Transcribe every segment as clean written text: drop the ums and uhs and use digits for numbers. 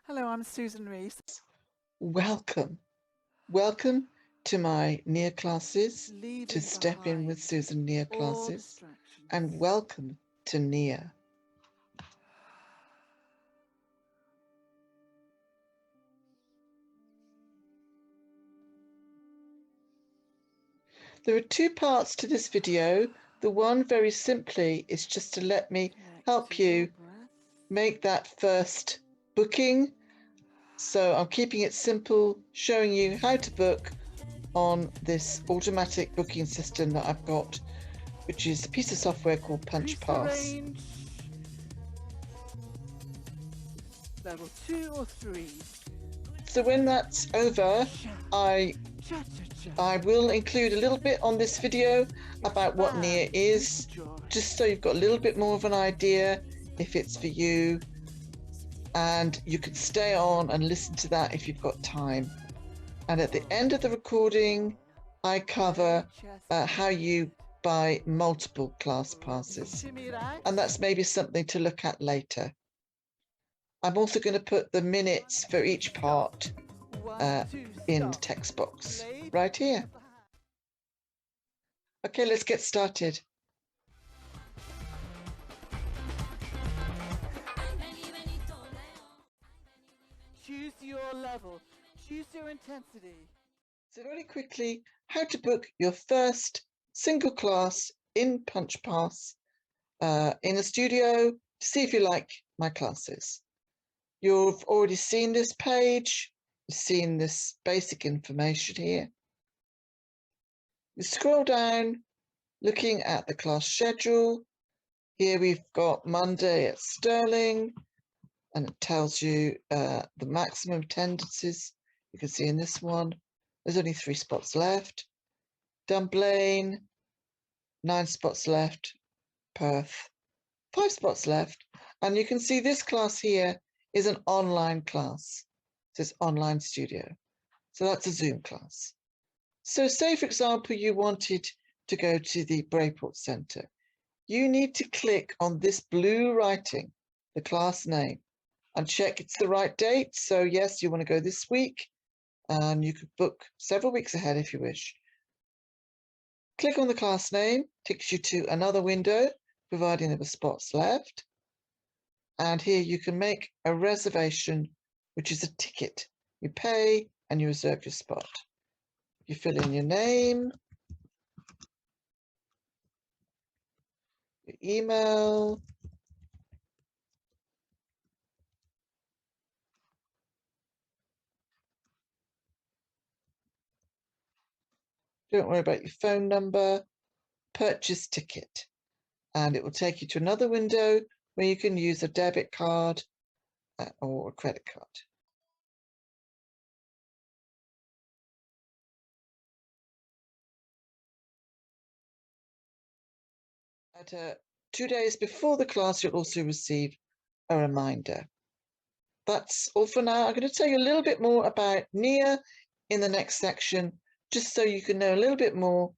Hello, I'm Susan Nia. Welcome to my Nia classes, to Step In with Susan Nia classes, and welcome to Nia. There are two parts to this video. The one, very simply, is just to let me help you make that first booking. So I'm keeping it simple, showing you how to book on this automatic booking system that I've got, which is a piece of software called PunchPass. Level 2 or 3. So when that's over, I will include a little bit on this video about what Nia is, just so you've got a little bit more of an idea if it's for you, and you can stay on and listen to that if you've got time. And at the end of the recording, I cover how you buy multiple class passes, and that's maybe something to look at later. I'm also going to put the minutes for each part in the text box right here. Okay, let's get started. Choose your level, choose your intensity. So very quickly, how to book your first single class in PunchPass in a studio to see if you like my classes. You've already seen this page, you've seen this basic information here. You scroll down, looking at the class schedule. Here we've got Monday at Stirling, and it tells you the maximum attendances. You can see in this one, there's only 3 spots left. Dunblane, 9 spots left. Perth, 5 spots left. And you can see this class here is an online class. It says online studio. So that's a Zoom class. So say, for example, you wanted to go to the Brayport Centre. You need to click on this blue writing, the class name, and check it's the right date. So yes, you want to go this week, and you could book several weeks ahead if you wish. Click on the class name, takes you to another window, providing there were spots left. And here you can make a reservation, which is a ticket. You pay and you reserve your spot. You fill in your name, your email, don't worry about your phone number, purchase ticket, and it will take you to another window where you can use a debit card or a credit card. At 2 days before the class, you'll also receive a reminder. That's all for now. I'm going to tell you a little bit more about Nia in the next section, just so you can know a little bit more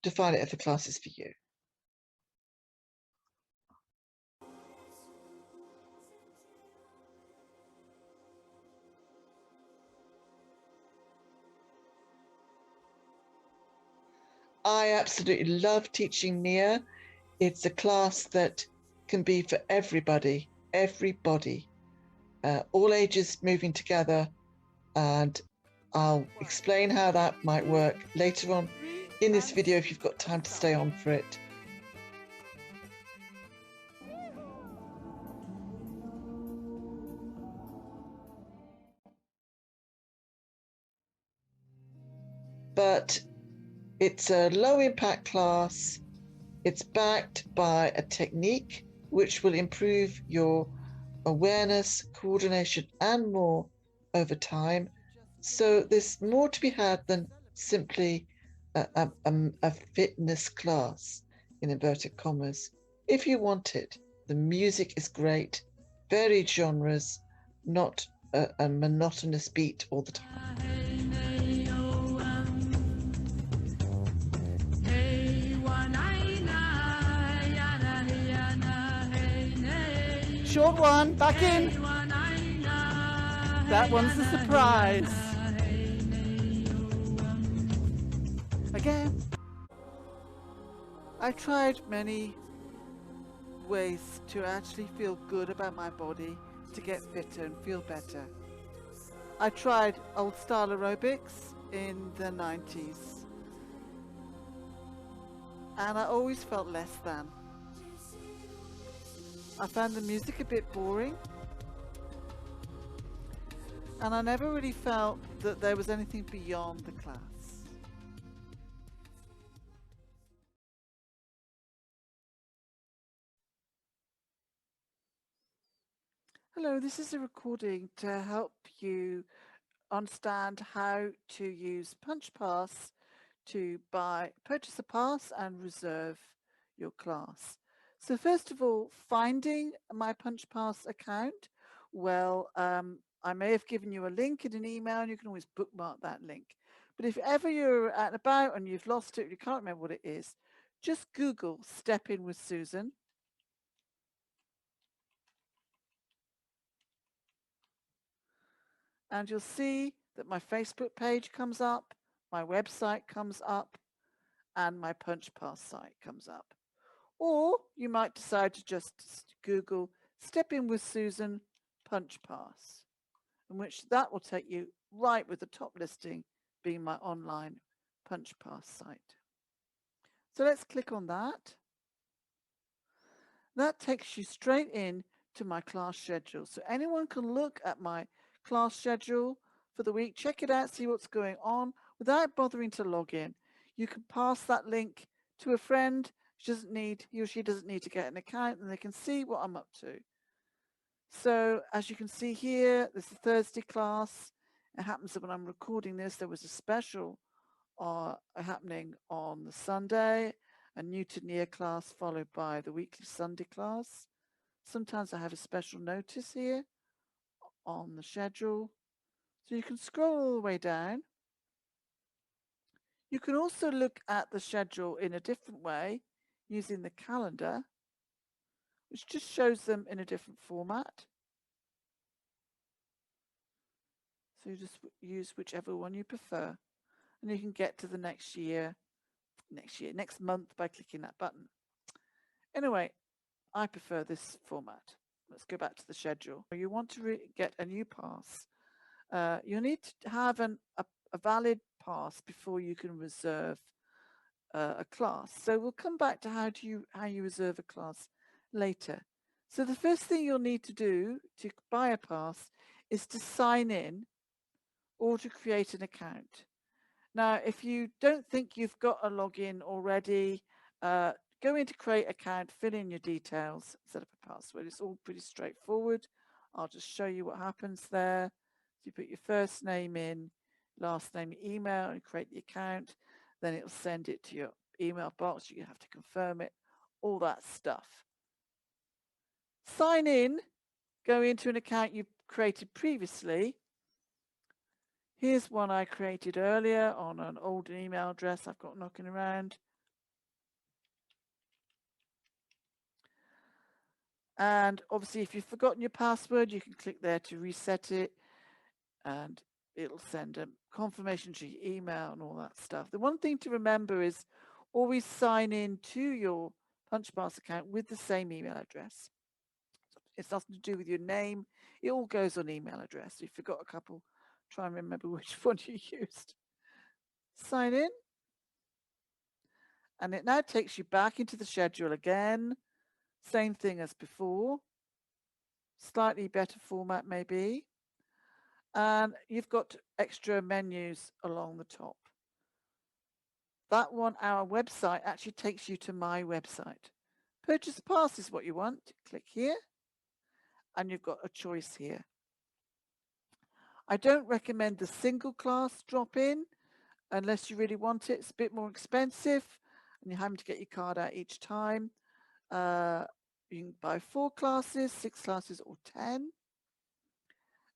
to find out if the class is for you. I absolutely love teaching Nia. It's a class that can be for everybody, all ages moving together, and I'll explain how that might work later on in this video if you've got time to stay on for it. But it's a low impact class. It's backed by a technique which will improve your awareness, coordination, and more over time. So there's more to be had than simply a fitness class, in inverted commas. If you want it, the music is great, varied genres, not a monotonous beat all the time. Short one, back in. That one's a surprise. Again, I tried many ways to actually feel good about my body, to get fitter and feel better. I tried old style aerobics in the 90s, and I always felt less than. I found the music a bit boring, and I never really felt that there was anything beyond the class. Hello, this is a recording to help you understand how to use PunchPass to purchase a pass and reserve your class. So first of all, finding my PunchPass account. Well, I may have given you a link in an email, and you can always bookmark that link. But if ever you're out and about and you've lost it, you can't remember what it is, just Google Step In with Susan. And you'll see that my Facebook page comes up, my website comes up, and my PunchPass site comes up. Or you might decide to just Google Step In with Susan PunchPass, in which that will take you right with the top listing being my online PunchPass site. So let's click on that. That takes you straight in to my class schedule. So anyone can look at my class schedule for the week, check it out, see what's going on without bothering to log in. You can pass that link to a friend. He or she doesn't need to get an account, and they can see what I'm up to. So as you can see here, this is a Thursday class. It happens that when I'm recording this, there was a special happening on the Sunday, a Untitled Nia Class followed by the weekly Sunday class. Sometimes I have a special notice here on the schedule. So you can scroll all the way down. You can also look at the schedule in a different way using the calendar, which just shows them in a different format. So you just use whichever one you prefer, and you can get to the next month by clicking that button. Anyway, I prefer this format. Let's go back to the schedule. You want to get a new pass. You need to have a valid pass before you can reserve a class. So we'll come back to how you reserve a class later. So the first thing you'll need to do to buy a pass is to sign in or to create an account. Now, if you don't think you've got a login already, go into create account, fill in your details, set up a password. It's all pretty straightforward. I'll just show you what happens there. So you put your first name in, last name, email, and create the account. Then it'll send it to your email box. You have to confirm it, all that stuff. Sign in, go into an account you created previously. Here's one I created earlier on an old email address I've got knocking around. And obviously, if you've forgotten your password, you can click there to reset it, and it'll send a confirmation to your email and all that stuff. The one thing to remember is always sign in to your PunchPass account with the same email address. It's nothing to do with your name. It all goes on email address. If you forgot a couple, try and remember which one you used. Sign in. And it now takes you back into the schedule again. Same thing as before. Slightly better format maybe. And you've got extra menus along the top. That 1 hour website actually takes you to my website. Purchase a pass is what you want. Click here. And you've got a choice here. I don't recommend the single class drop-in unless you really want it. It's a bit more expensive and you're having to get your card out each time. You can buy 4 classes, 6 classes, or 10.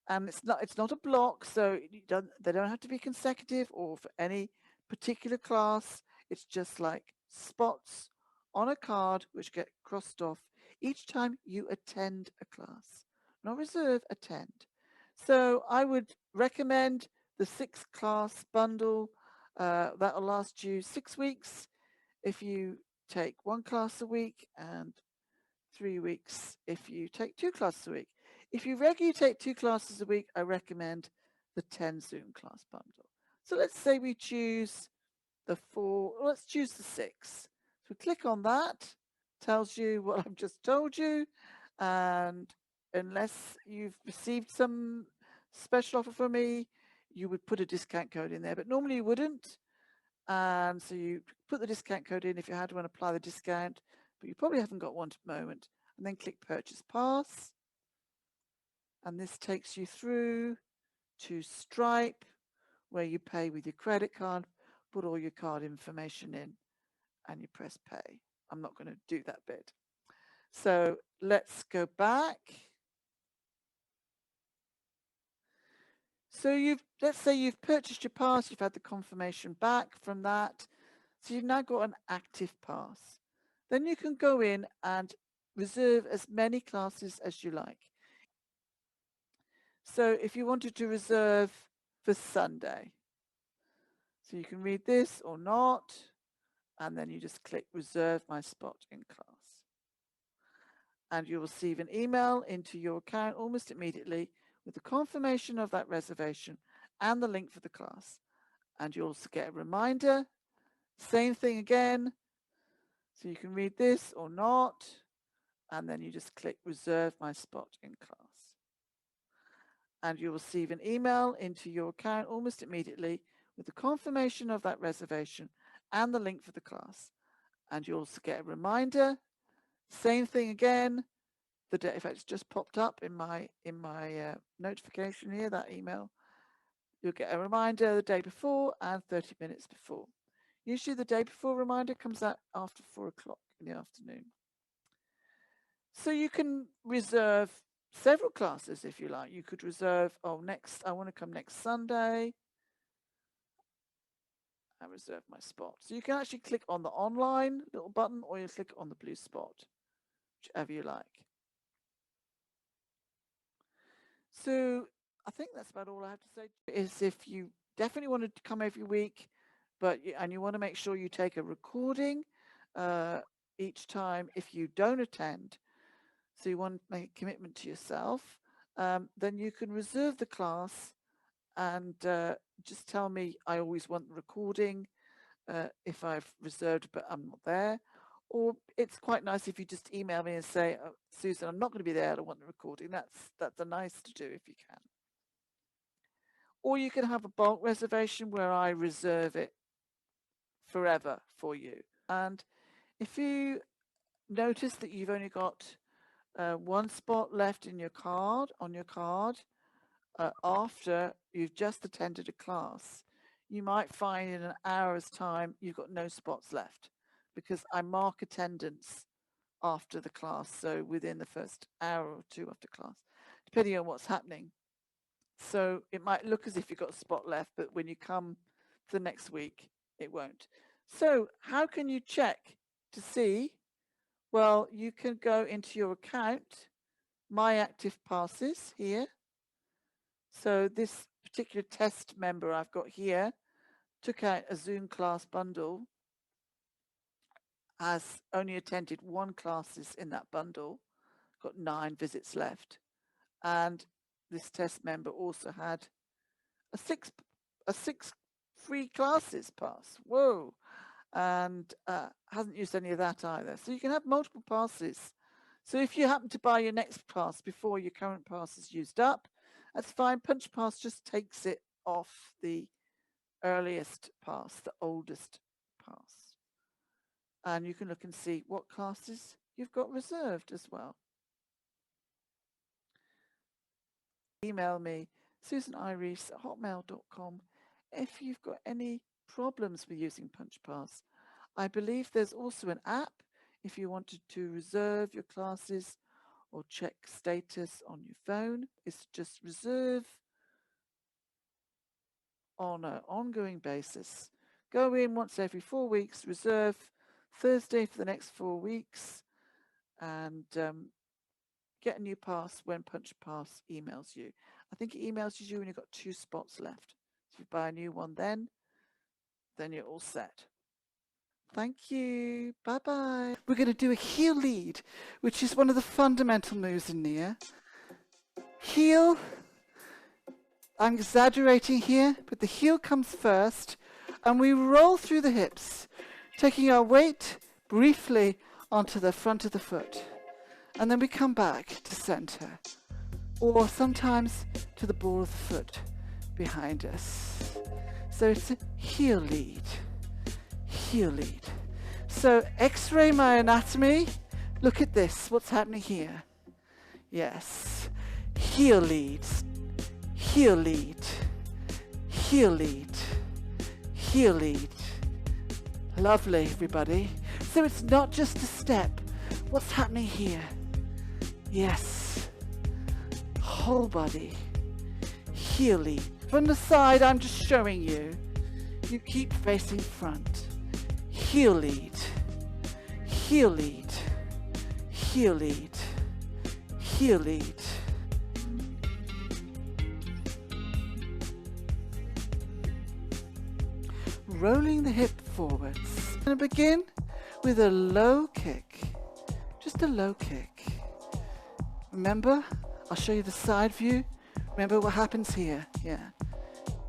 And it's not a block, so they don't have to be consecutive or for any particular class. It's just like spots on a card which get crossed off each time you attend a class. Not reserve, attend. So I would recommend the 6-class bundle. That'll last you 6 weeks if you take 1 class a week and 3 weeks if you take 2 classes a week. If you regularly take 2 classes a week, I recommend the 10 Zoom class bundle. So let's say we choose the 4, let's choose the 6. So click on that, tells you what I've just told you, and unless you've received some special offer from me, you would put a discount code in there, but normally you wouldn't. And so you put the discount code in if you had to apply the discount, but you probably haven't got one at the moment. And then click Purchase Pass. And this takes you through to Stripe, where you pay with your credit card, put all your card information in, and you press pay. I'm not going to do that bit. So let's go back. So let's say you've purchased your pass, you've had the confirmation back from that. So you've now got an active pass. Then you can go in and reserve as many classes as you like. So if you wanted to reserve for Sunday, so you can read this or not, and then you just click reserve my spot in class. And you'll receive an email into your account almost immediately with the confirmation of that reservation and the link for the class. And you'll also get a reminder, same thing again. So you can read this or not, and then you just click reserve my spot in class. And you'll receive an email into your account almost immediately with the confirmation of that reservation and the link for the class. And you'll also get a reminder, same thing again. The date, in fact, it's just popped up in my notification here, that email. You'll get a reminder the day before and 30 minutes before. Usually the day before reminder comes out after 4 o'clock in the afternoon. So you can reserve several classes if you like. You could reserve, I want to come next Sunday. I reserve my spot. So you can actually click on the online little button or you click on the blue spot, whichever you like. So I think that's about all I have to say. Is if you definitely want to come every week, and you want to make sure you take a recording each time if you don't attend, so you want to make a commitment to yourself, then you can reserve the class and just tell me I always want the recording if I've reserved but I'm not there. Or it's quite nice if you just email me and say, oh, Susan, I'm not going to be there. I don't want the recording. That's a nice to do if you can. Or you can have a bulk reservation where I reserve it forever for you. And if you notice that you've only got one spot left in your card, after you've just attended a class, you might find in an hour's time you've got no spots left because I mark attendance after the class, so within the first hour or two after class, depending on what's happening. So it might look as if you've got a spot left, but when you come the next week, it won't. So how can you check to see? Well, you can go into your account, My Active Passes here. So this particular test member I've got here took out a Zoom class bundle, has only attended 1 classes in that bundle, got 9 visits left. And this test member also had a six free classes pass. Whoa. And hasn't used any of that either. So you can have multiple passes. So if you happen to buy your next pass before your current pass is used up, that's fine. Punch Pass just takes it off the earliest pass, the oldest pass. And you can look and see what classes you've got reserved as well. Email me, susaniris@hotmail.com, if you've got any problems with using Punch Pass. I believe there's also an app if you wanted to reserve your classes or check status on your phone. It's just reserve on an ongoing basis. Go in once every 4 weeks, reserve Thursday for the next 4 weeks, and get a new pass when Punch Pass emails you. I think it emails you when you've got 2 spots left. If you buy a new one then you're all set. Thank you. Bye-bye. We're going to do a heel lead, which is one of the fundamental moves in Nia. Heel. I'm exaggerating here, but the heel comes first, and we roll through the hips, taking our weight briefly onto the front of the foot. And then we come back to center, or sometimes to the ball of the foot behind us. So it's a heel lead, heel lead. So x-ray my anatomy. Look at this, what's happening here? Yes, heel lead, heel lead, heel lead, heel lead. Lovely, everybody. So it's not just a step. What's happening here? Yes, whole body, heel lead. From the side, I'm just showing you. You keep facing front. Heel lead, heel lead, heel lead, heel lead. Rolling the hip forwards. I'm going to begin with a low kick, just a low kick. Remember, I'll show you the side view. Remember what happens here, yeah.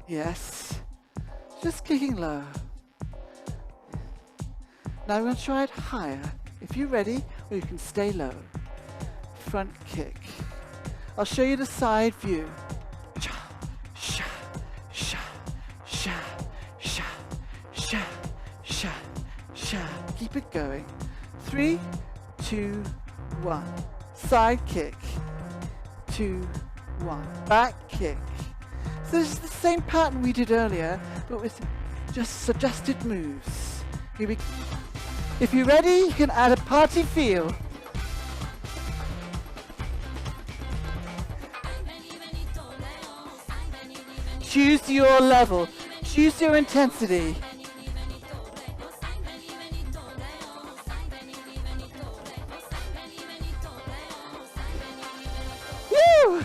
Yes, just kicking low. Now we're going to try it higher. If you're ready, or you can stay low. Front kick. I'll show you the side view. Sha, sha, sha, sha, sha, sha, sha, sha. Keep it going. 3, 2, 1. Side kick. 2, 1. Back kick. So this is the same pattern we did earlier, but with just suggested moves. Here we go. If you're ready, you can add a party feel. Choose your level. Choose your intensity. Woo!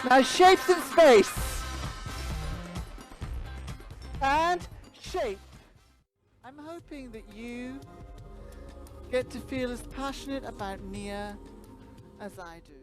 Now shapes in space. And shape. I'm hoping that you get to feel as passionate about Nia as I do.